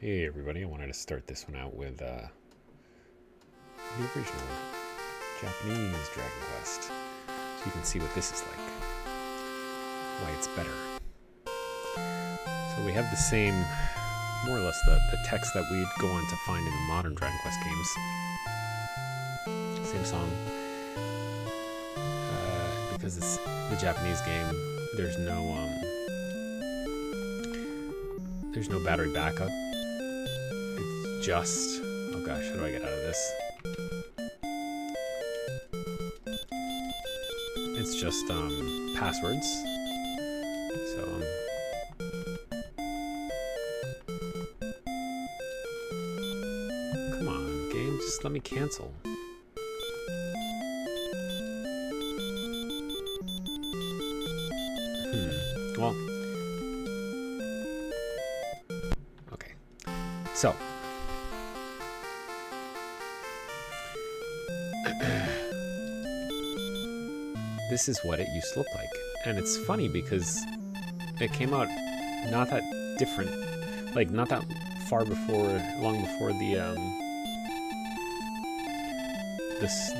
Hey everybody, I wanted to start this one out with the original Japanese Dragon Quest, so you can see what this is like, why it's better. So we have the same, more or less the text that we'd go on to find in the modern Dragon Quest games. Same song. Because it's the Japanese game, there's no battery backup. It's just, oh gosh, how do I get out of this? It's just passwords. So come on, game, just let me cancel. Well, okay. So this is what it used to look like, and it's funny because it came out not that different, like not that far before, long before the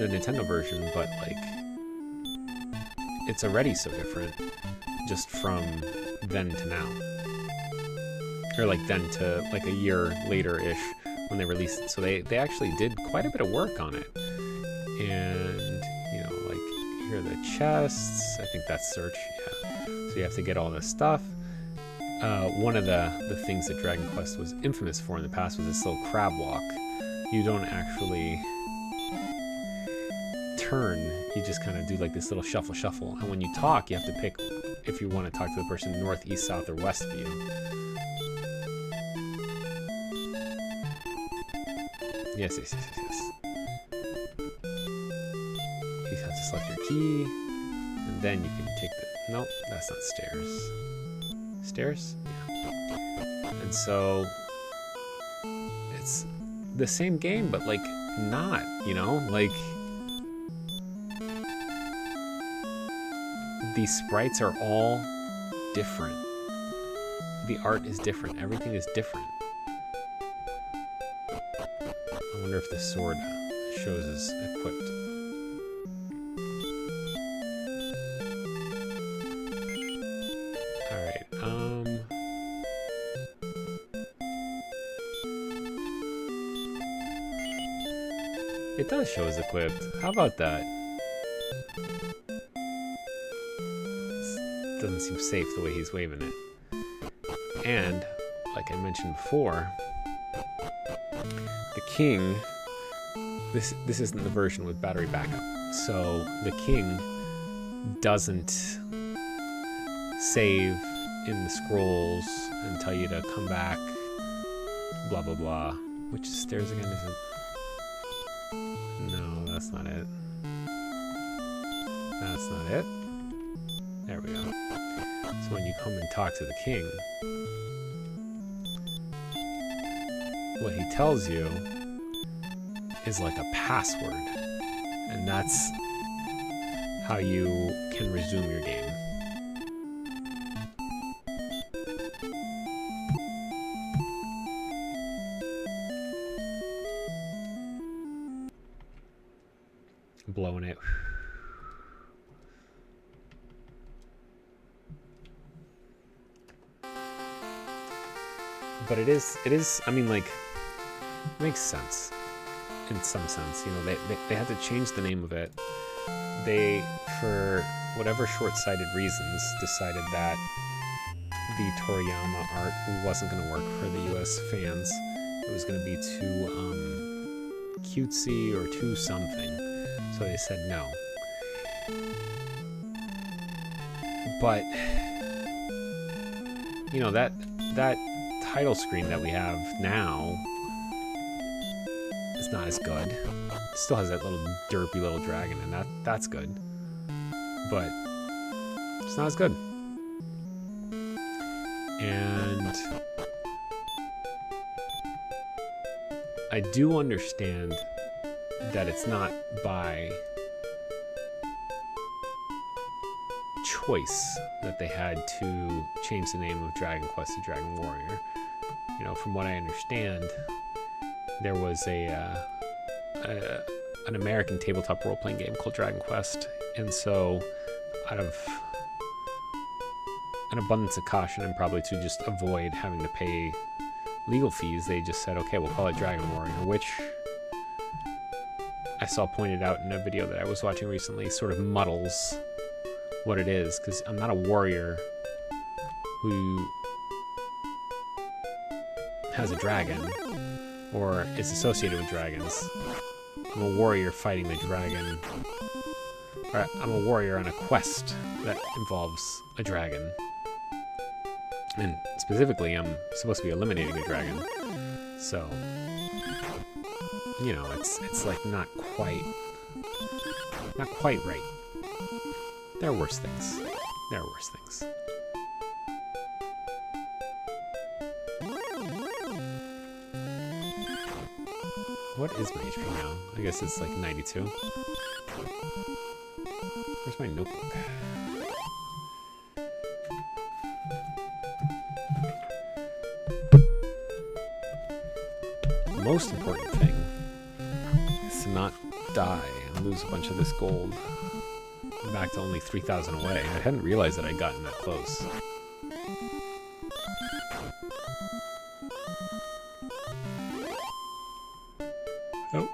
Nintendo version, but like it's already so different just from then to now, or like then to like a year later-ish when they released it. So they actually did quite a bit of work on it, and you know, like here are the chests. I think that's search, yeah. So you have to get all this stuff. One of the things that Dragon Quest was infamous for in the past was this little crab walk. You don't actually turn, you just kind of do like this little shuffle, and when you talk, you have to pick if you want to talk to the person north, east, south, or west of you. Yes. You have to select your key, and then you can take the, nope, that's not stairs. Stairs? Yeah. And so it's the same game, but like not, you know, like these sprites are all different. The art is different. Everything is different. I wonder if the sword shows as equipped. Alright, it does show as equipped. How about that? Doesn't seem safe the way he's waving it. And like I mentioned before, the king, this isn't the version with battery backup, so the king doesn't save in the scrolls and tell you to come back, blah blah blah. Which stairs again is it? No, that's not it. That's not it. There we go. So when you come and talk to the king, what he tells you is like a password, and that's how you can resume your game. Blowing it. But it is, I mean, like, it makes sense in some sense. You know, they had to change the name of it. They, for whatever short-sighted reasons, decided that the Toriyama art wasn't going to work for the US fans. It was going to be too cutesy or too something. So they said no. But, you know, that title screen that we have now is not as good. It still has that little derpy little dragon, and that's good. But it's not as good. And I do understand that it's not by choice that they had to change the name of Dragon Quest to Dragon Warrior. You know, from what I understand, there was an American tabletop role-playing game called Dragon Quest, and so out of an abundance of caution and probably to just avoid having to pay legal fees, they just said, okay, we'll call it Dragon Warrior, which I saw pointed out in a video that I was watching recently sort of muddles what it is, because I'm not a warrior who has a dragon or is associated with dragons. I'm a warrior fighting the dragon, or I'm a warrior on a quest that involves a dragon, and specifically I'm supposed to be eliminating a dragon, so you know, it's like not quite right. There are worse things. What is my HP now? I guess it's like 92. Where's my notebook? The most important thing is to not die and lose a bunch of this gold. I'm back to only 3,000 away. I hadn't realized that I'd gotten that close. Oh.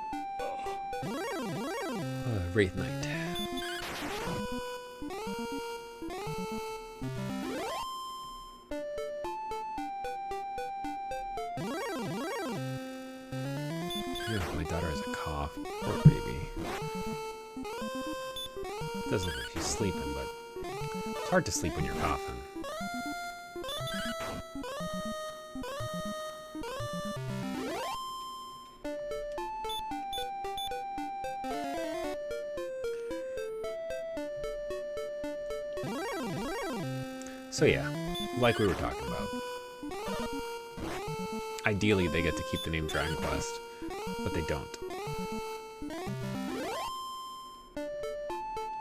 Wraith Knight. My daughter has a cough. Poor baby. Doesn't look like she's sleeping, but it's hard to sleep when you're coughing. So yeah, like we were talking about, ideally they get to keep the name Dragon Quest, but they don't.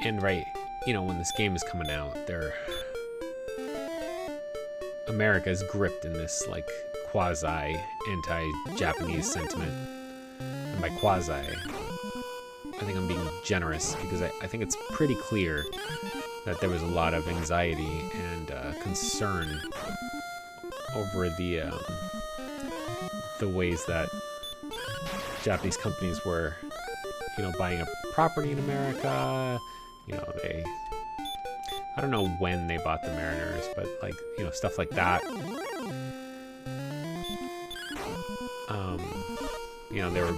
And right, you know, when this game is coming out, America is gripped in this like quasi anti-Japanese sentiment. And by quasi, I think I'm being generous, because I think it's pretty clear that there was a lot of anxiety and concern over the ways that Japanese companies were, you know, buying up property in America. You know, I don't know when they bought the Mariners, but like, you know, stuff like that. You know, there were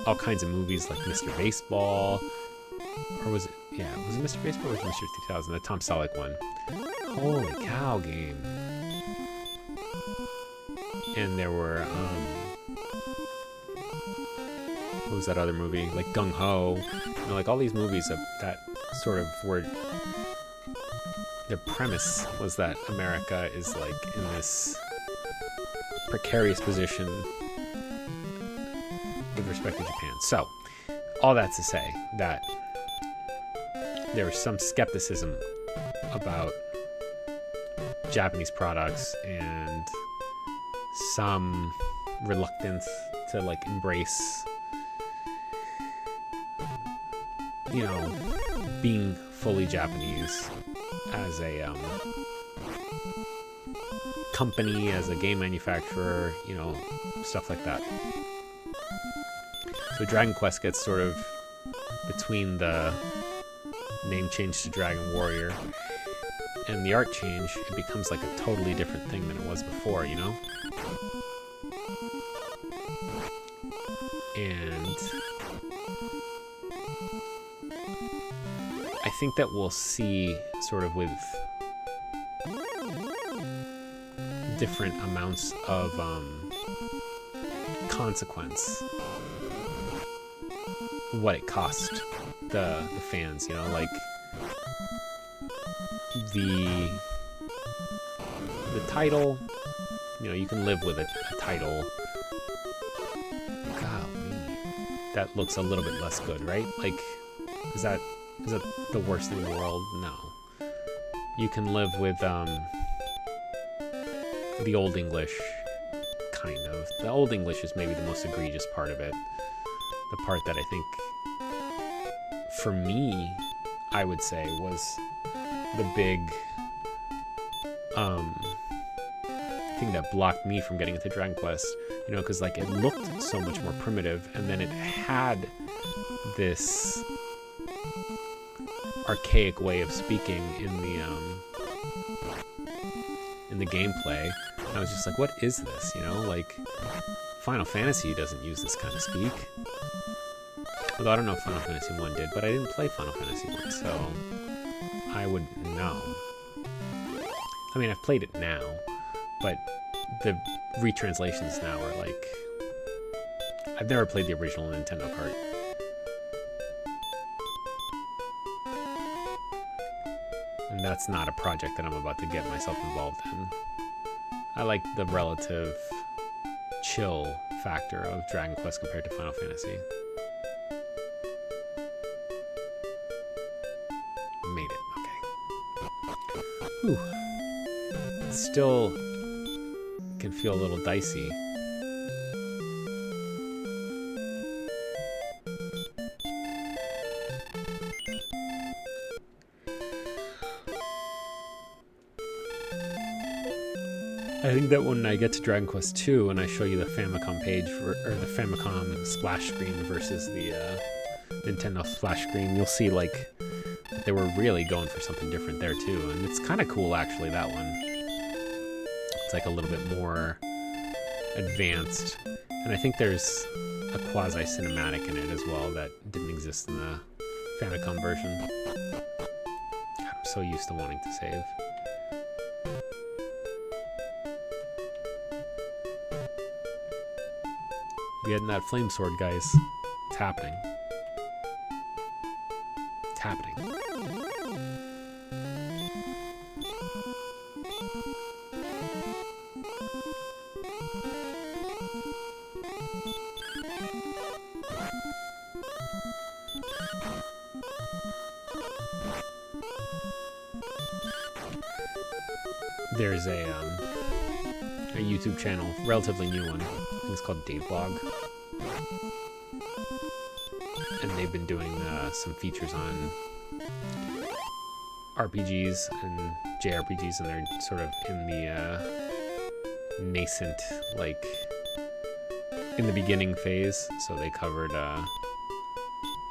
all kinds of movies like Mr. Baseball, or was it Mr. Baseball or was it Mr. 3000? The Tom Selleck one. Holy cow game. And there were, what was that other movie? Like Gung Ho. You know, like all these movies that sort of were, their premise was that America is like in this precarious position with respect to Japan. So, all that to say that there was some skepticism about Japanese products and some reluctance to like embrace, you know, being fully Japanese as a company, as a game manufacturer, you know, stuff like that. So Dragon Quest gets sort of between the name change to Dragon Warrior and the art change. It becomes like a totally different thing than it was before, you know? And I think that we'll see sort of with different amounts of consequence what it cost the fans, you know, like the title, you know, you can live with a title. Golly, that looks a little bit less good, right? Like, is that the worst thing in the world? No. you can live with the Old English, kind of. The Old English is maybe the most egregious part of it. The part that I think, for me, I would say was the big thing that blocked me from getting into Dragon Quest, you know, because like it looked so much more primitive, and then it had this archaic way of speaking in the gameplay. And I was just like, what is this, you know? Like, Final Fantasy doesn't use this kind of speak. Although I don't know if Final Fantasy 1 did, but I didn't play Final Fantasy 1, so I wouldn't know. I mean, I've played it now, but the retranslations now are like... I've never played the original Nintendo part. And that's not a project that I'm about to get myself involved in. I like the relative chill factor of Dragon Quest compared to Final Fantasy. Made it, okay. Whew. It still can feel a little dicey. I think that when I get to Dragon Quest 2 and I show you the Famicom page, or the Famicom splash screen versus the Nintendo splash screen, you'll see like they were really going for something different there too, and it's kind of cool actually, that one. It's like a little bit more advanced, and I think there's a quasi-cinematic in it as well that didn't exist in the Famicom version. God, I'm so used to wanting to save. Getting that flame sword, guys. It's happening. It's happening. There's a YouTube channel, relatively new one. I think it's called Dave Vlog. And they've been doing some features on RPGs and JRPGs, and they're sort of in the nascent, like, in the beginning phase. So they covered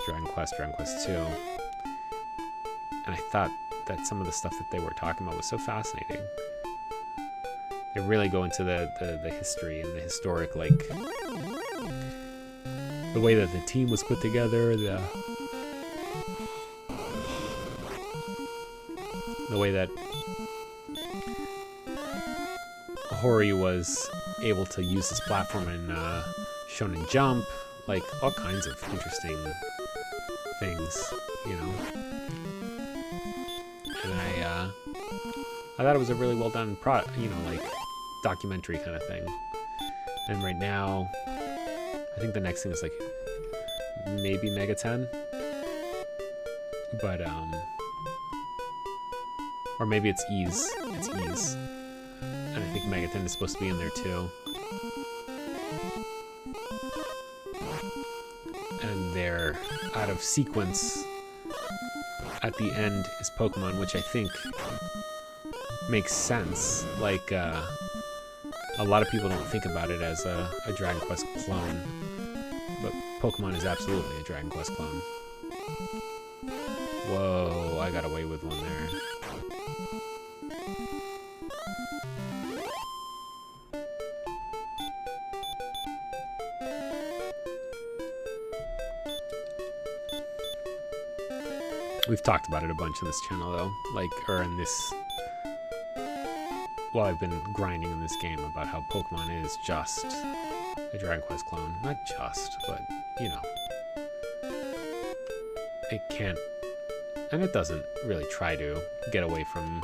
Dragon Quest 2. And I thought that some of the stuff that they were talking about was so fascinating. They really go into the history and the historic, like, the way that the team was put together, the way that Hori was able to use his platform in Shonen Jump, like all kinds of interesting things, you know. And I thought it was a really well done like documentary kind of thing. And right now, I think the next thing is like maybe Mega 10, but or maybe it's Ease. It's Ease, and I think Mega 10 is supposed to be in there too. And they're out of sequence. At the end is Pokemon, which I think makes sense. Like a lot of people don't think about it as a Dragon Quest clone, but Pokemon is absolutely a Dragon Quest clone. Whoa, I got away with one there. We've talked about it a bunch on this channel though, or in this... Well, I've been grinding in this game about how Pokemon is just a Dragon Quest clone. Not just, but, you know. It can't, and it doesn't really try to get away from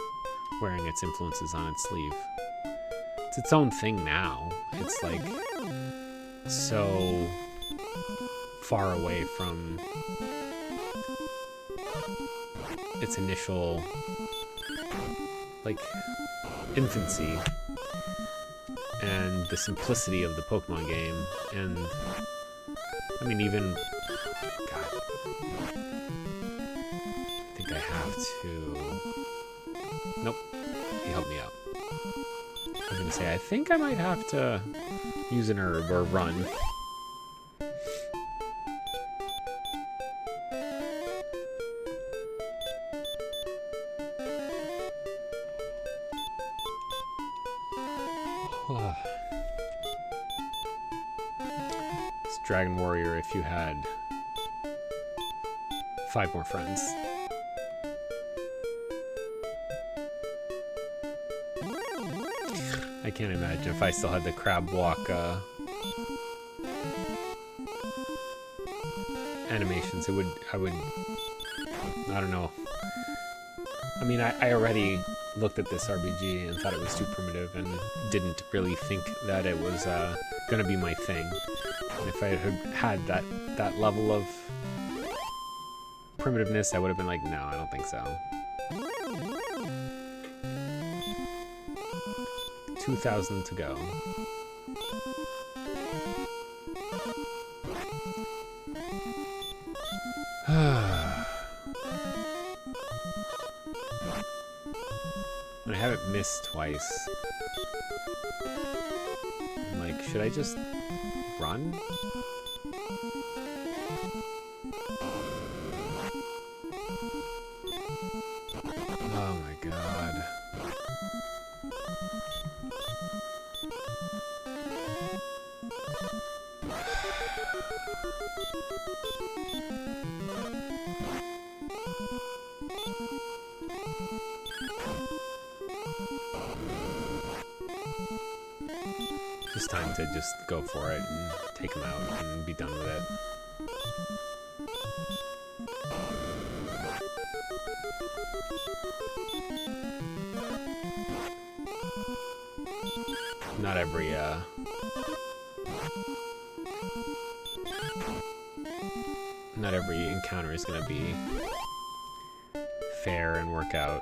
wearing its influences on its sleeve. It's its own thing now. It's like so far away from its initial like infancy and the simplicity of the Pokemon game, and I mean even God, I think I have to. Nope, he helped me out. I was gonna say I think I might have to use an herb or run. It's Dragon Warrior if you had 5 more friends. I can't imagine if I still had the crab walk animations. I don't know. I mean, I already looked at this RBG and thought it was too primitive and didn't really think that it was gonna be my thing. And if I had that level of primitiveness, I would have been like, no, I don't think so. 2,000 to go. I haven't missed twice. I'm like, should I just run? Oh my god. It's time to just go for it and take him out and be done with it. Not every encounter is going to be fair and work out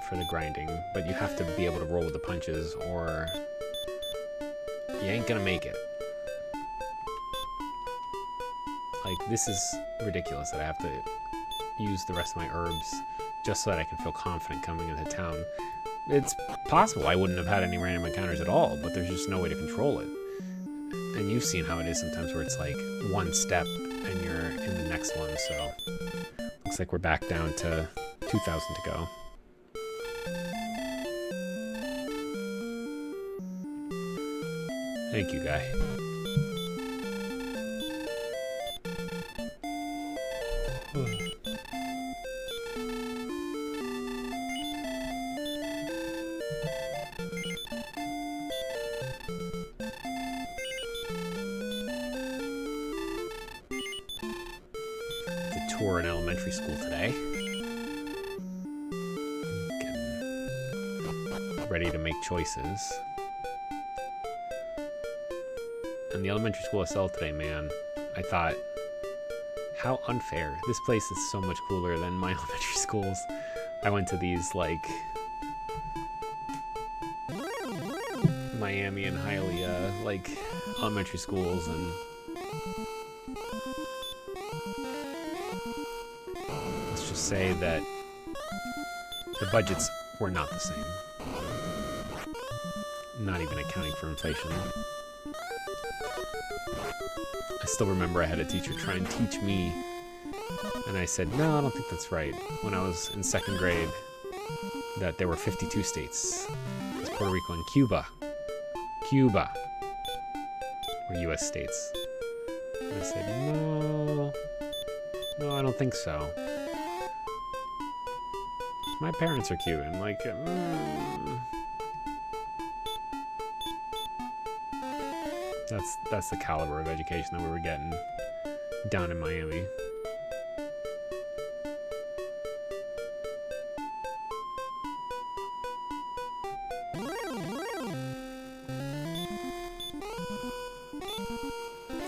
for the grinding, but you have to be able to roll with the punches or you ain't gonna make it. Like, this is ridiculous that I have to use the rest of my herbs just so that I can feel confident coming into town. It's possible I wouldn't have had any random encounters at all, but there's just no way to control it. And you've seen how it is sometimes where it's like one step and you're in the next one, so looks like we're back down to 2,000 to go. Thank you, guy. The tour in elementary school today. Getting ready to make choices. And the elementary school I saw today, man, I thought, how unfair. This place is so much cooler than my elementary schools. I went to these, like, Miami and Hialeah, like, elementary schools, and let's just say that the budgets were not the same. Not even accounting for inflation. I still remember I had a teacher try and teach me, and I said, no, I don't think that's right. When I was in 2nd grade, that there were 52 states. It was Puerto Rico and Cuba. Cuba were U.S. states. And I said, no, I don't think so. My parents are Cuban, like, That's the caliber of education that we were getting down in Miami.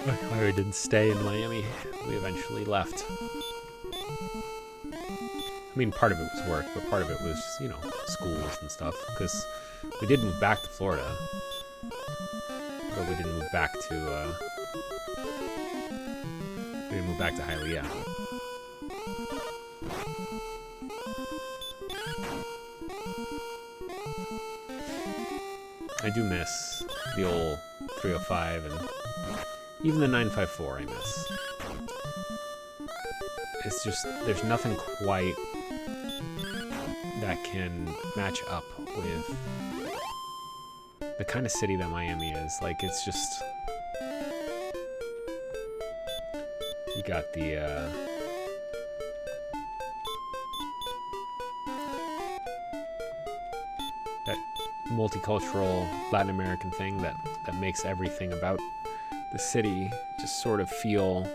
Why we didn't stay in Miami. We eventually left. mean, part of it was work, but part of it was, you know, schools and stuff. Because we did move back to Florida, but we didn't move back to Hialeah. I do miss the old 305 and even the 954 I miss. It's just, there's nothing quite that can match up with the kind of city that Miami is. Like, it's just, you got the, that multicultural Latin American thing that makes everything about the city just sort of feel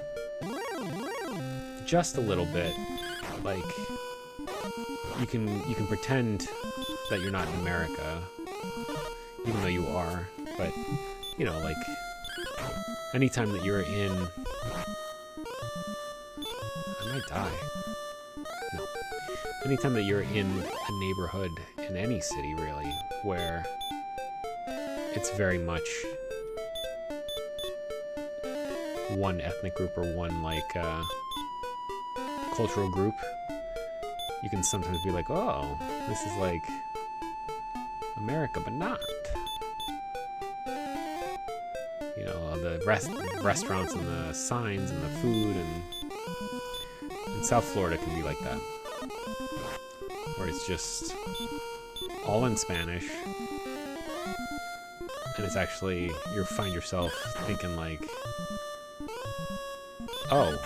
just a little bit like you can pretend that you're not in America, even though you are. But you know, like anytime that you're in, I might die. No. Anytime that you're in a neighborhood in any city, really, where it's very much one ethnic group or one like cultural group, you can sometimes be like, oh, this is like America, but not. You know, the restaurants and the signs and the food, and South Florida can be like that, where it's just all in Spanish, and it's actually, you find yourself thinking like, oh,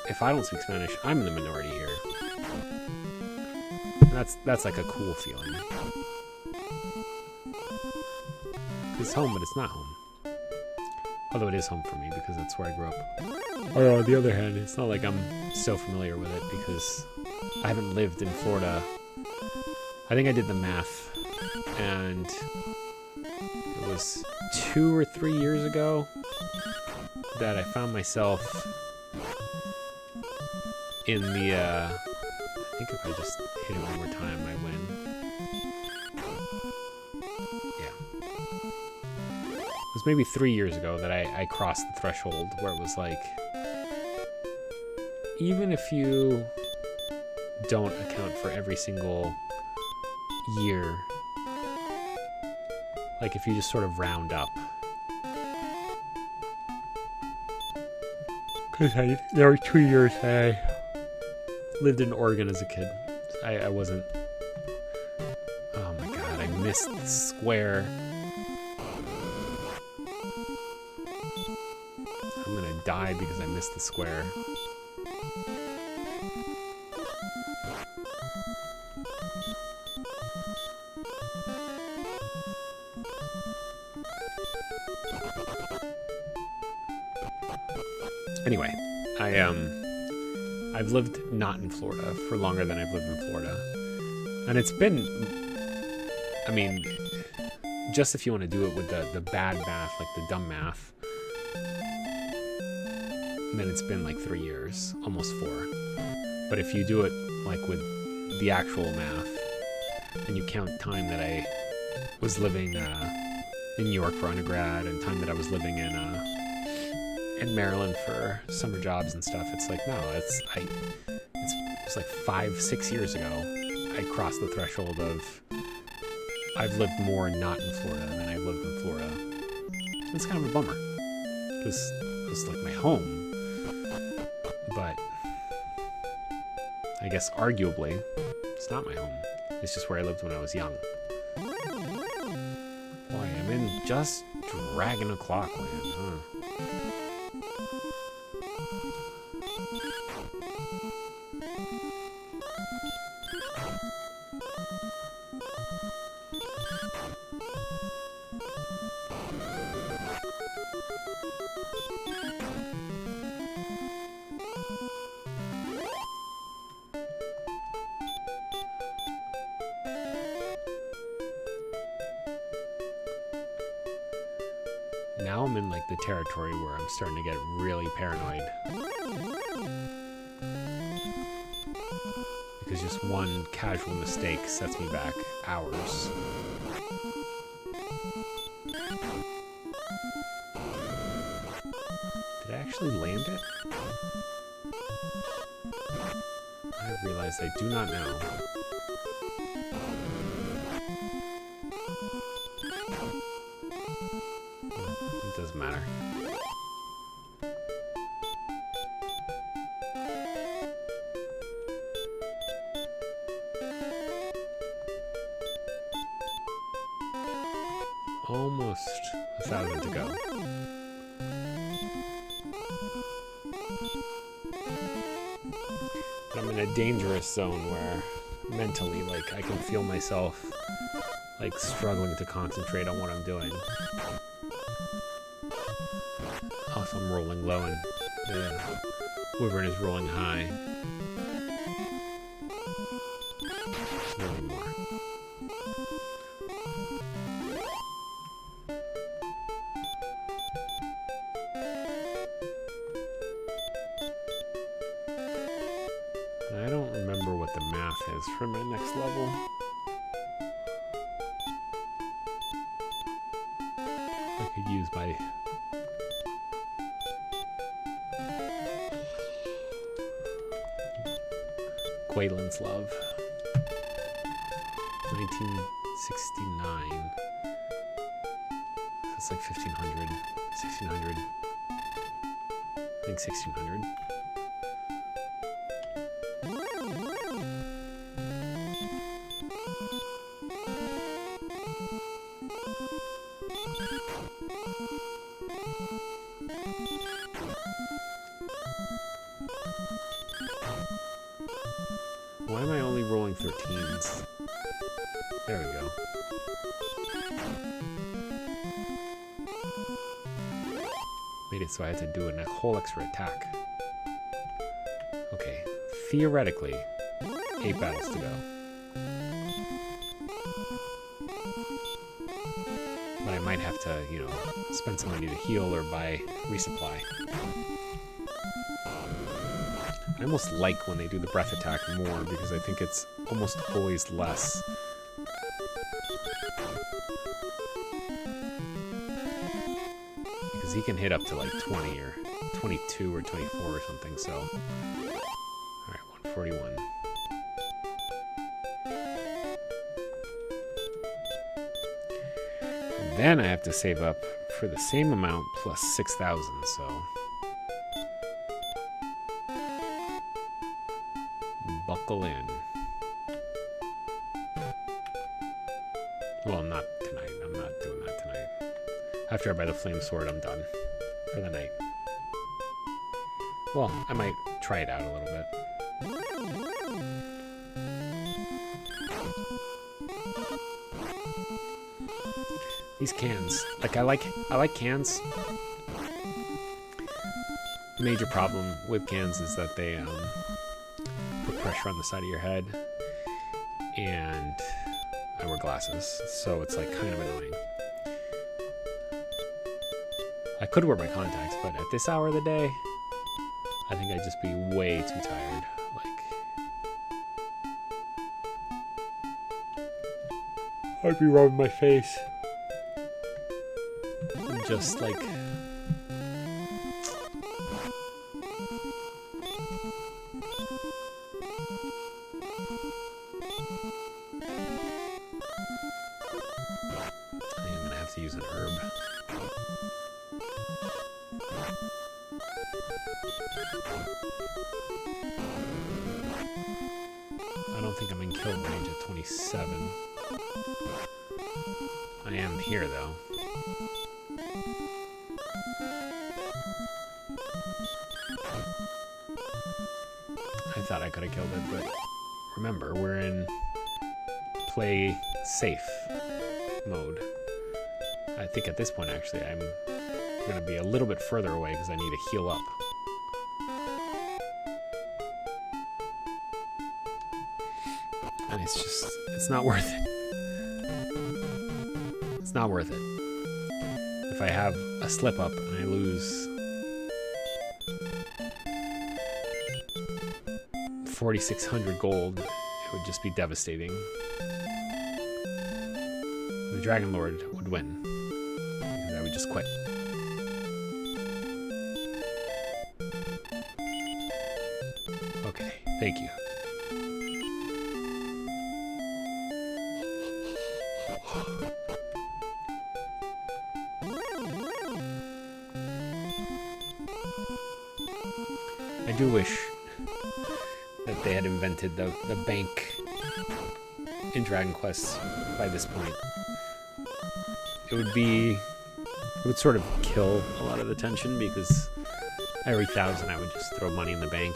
if I don't speak Spanish, I'm in the minority here. And that's like a cool feeling. It's home, but it's not home. Although it is home for me because that's where I grew up. Or on the other hand, it's not like I'm so familiar with it because I haven't lived in Florida. I think I did the math, and it was 2 or 3 years ago that I found myself in the, I think if I just hit it one more time, I win. Yeah. It was maybe 3 years ago that I crossed the threshold where it was like, even if you don't account for every single year, like if you just sort of round up, because there were 2 years I lived in Oregon as a kid. I wasn't, oh my god, I missed the square. I'm gonna die because I missed the square. Anyway, I've lived not in Florida for longer than I've lived in Florida. And it's been, I mean, just if you want to do it with the bad math, like the dumb math, then it's been like 3 years, almost 4. But if you do it like with the actual math, and you count time that I was living in New York for undergrad and time that I was living in Maryland for summer jobs and stuff, it's like, no, it's like 5-6 years ago I crossed the threshold of I've lived more not in Florida than I've lived in Florida. It's kind of a bummer because it's like my home, but I guess arguably it's not my home. It's just where I lived when I was young. Boy, I'm in just Dragon O'Clock land, huh? Now I'm in like the territory where I'm starting to get really paranoid. Because Sometimes just one casual mistake sets me back hours. Did I actually land it? I realize I do not know. It doesn't matter. Almost 1,000 to go. But I'm in a dangerous zone where mentally, like, I can feel myself, like, struggling to concentrate on what I'm doing. Also, I'm rolling low and the wyvern is rolling high. Maybe more. I don't remember what the math is for my next level. I could use my Quaylen's Love. 1969. That's like 1500, 1600. I think 1600. Why am I only rolling 13s? There we go. Made it so I had to do a whole extra attack. Okay, theoretically, 8 battles to go. But I might have to, you know, spend some money to heal or buy resupply. I almost like when they do the breath attack more because I think it's almost always less. Because he can hit up to like 20 or 22 or 24 or something, so. Alright, 141. And then I have to save up for the same amount plus 6,000, so. Buckle in. Well, not tonight. I'm not doing that tonight. After I buy the flame sword, I'm done for the night. Well, I might try it out a little bit. These cans, like I like cans. Major problem with cans is that they put pressure on the side of your head, and I wear glasses, so it's like kind of annoying. I could wear my contacts, but at this hour of the day, I think I'd just be way too tired. Like, I'd be rubbing my face. And just like... to use an herb. I don't think I'm in kill range at 27. I am here though. I thought I could have killed it, but remember, we're in play safe mode. I think at this point, actually, I'm going to be a little bit further away because I need to heal up. And it's just, it's not worth it. It's not worth it. If I have a slip up and I lose 4,600 gold it would just be devastating. The Dragon Lord would win, because I would just quit. Okay, thank you. I do wish that they had invented the bank in Dragon Quest by this point. It would sort of kill a lot of the tension, because every 1,000 I would just throw money in the bank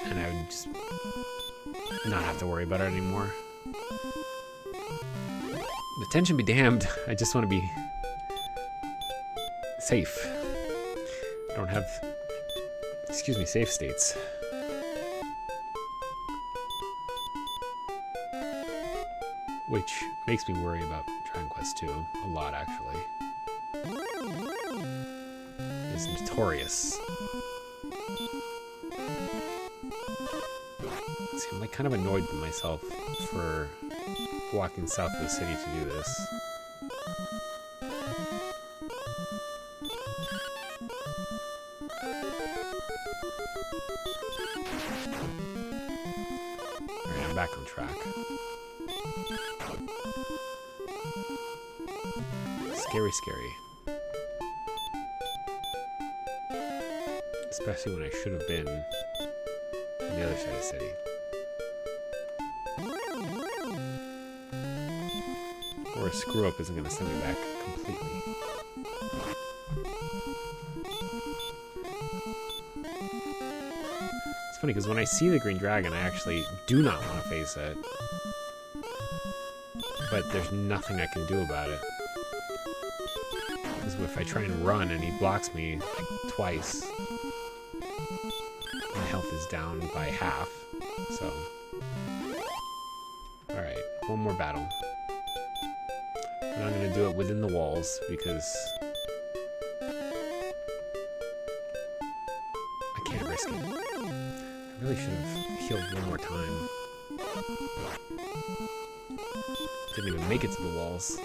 and I would just not have to worry about it anymore. The tension be damned. I just want to be safe. I don't have, excuse me, save states. Which makes me worry about Dragon Quest 2 a lot, actually. It's notorious. See, I'm like kind of annoyed with myself for walking south of the city to do this. Alright, I'm back on track. Scary, scary. Especially when I should have been on the other side of the city. Or a screw up isn't going to send me back completely. It's funny because when I see the green dragon, I actually do not want to face it. But there's nothing I can do about it. Because if I try and run and he blocks me like twice, my health is down by half. So, alright, one more battle. And I'm going to do it within the walls because I can't risk it. I really should have healed one more time. Didn't even make it to the walls.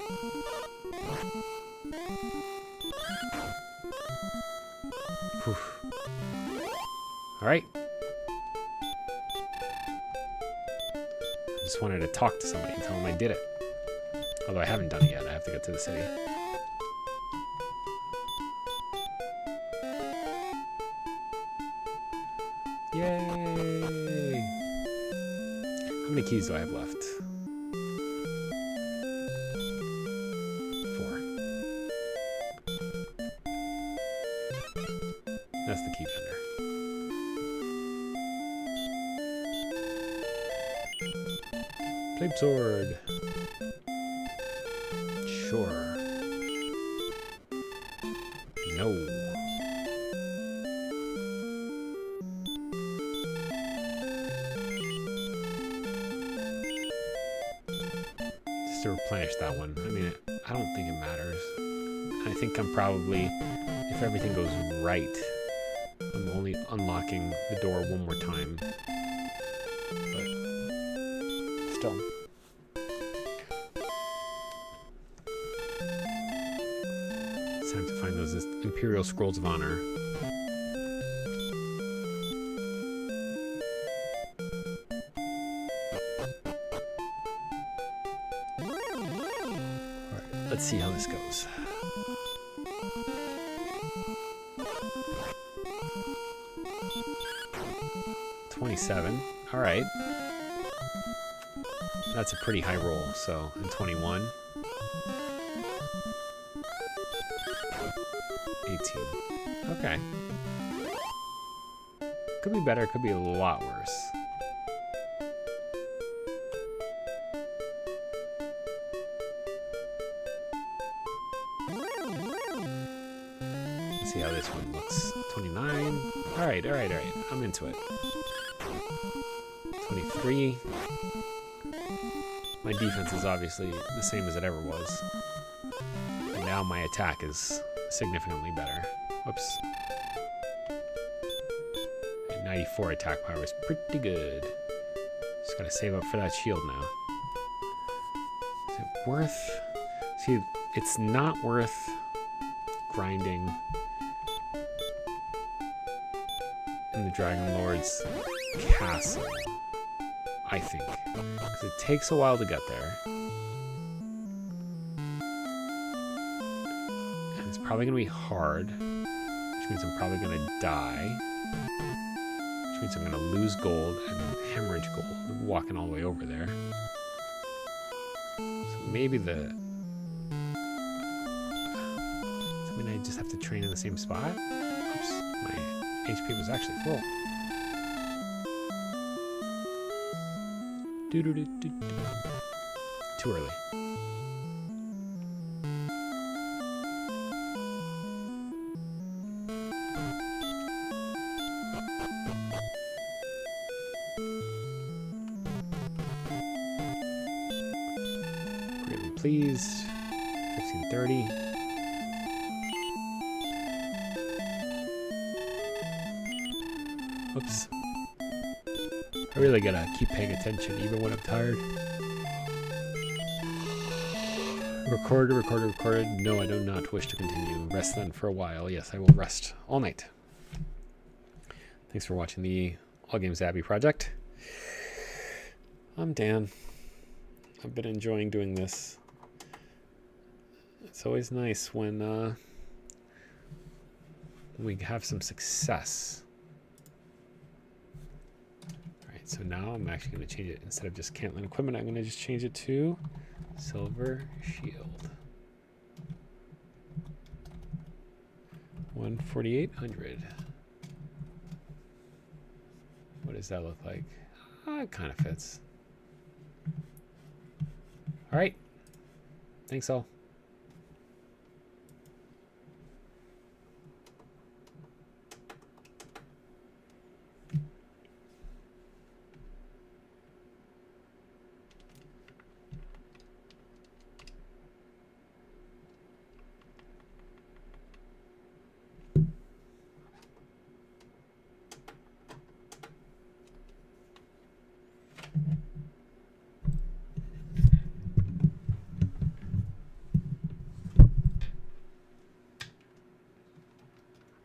Whew. Alright. I just wanted to talk to somebody and tell them I did it. Although I haven't done it yet, I have to get to the city. Yay! How many keys do I have left? 4. That's the key vendor. Flame sword. Sure. No. Just to replenish that one. I mean, I don't think it matters. I think I'm probably, if everything goes right, I'm only unlocking the door one more time. But still. Time to find those Imperial Scrolls of Honor. Alright, let's see how this goes. $27. Alright. That's a pretty high roll, so, and 21. 18. Okay. Could be better, could be a lot worse. Let's see how this one looks. 29. Alright, alright, alright. I'm into it. 23. My defense is obviously the same as it ever was. And now my attack is significantly better. Whoops. And 94 attack power is pretty good. Just gotta save up for that shield now. Is it worth... See, it's not worth grinding in the Dragon Lord's castle, I think. Because it takes a while to get there. And it's probably going to be hard, which means I'm probably going to die. Which means I'm going to lose gold and hemorrhage gold walking all the way over there. So maybe the... I mean, I just have to train in the same spot? Oops, my HP was actually full. Too early. Greatly pleased. 1530. Oops. I really gotta keep paying attention even when I'm tired. Recorded. No, I do not wish to continue. Rest then for a while. Yes, I will rest all night. Thanks for watching the Allgames Abbey project. I'm Dan. I've been enjoying doing this. It's always nice when we have some success. So now I'm actually going to change it. Instead of just Cantland equipment, I'm going to just change it to silver shield. 14800. What does that look like? It kind of fits. All right. Thanks all.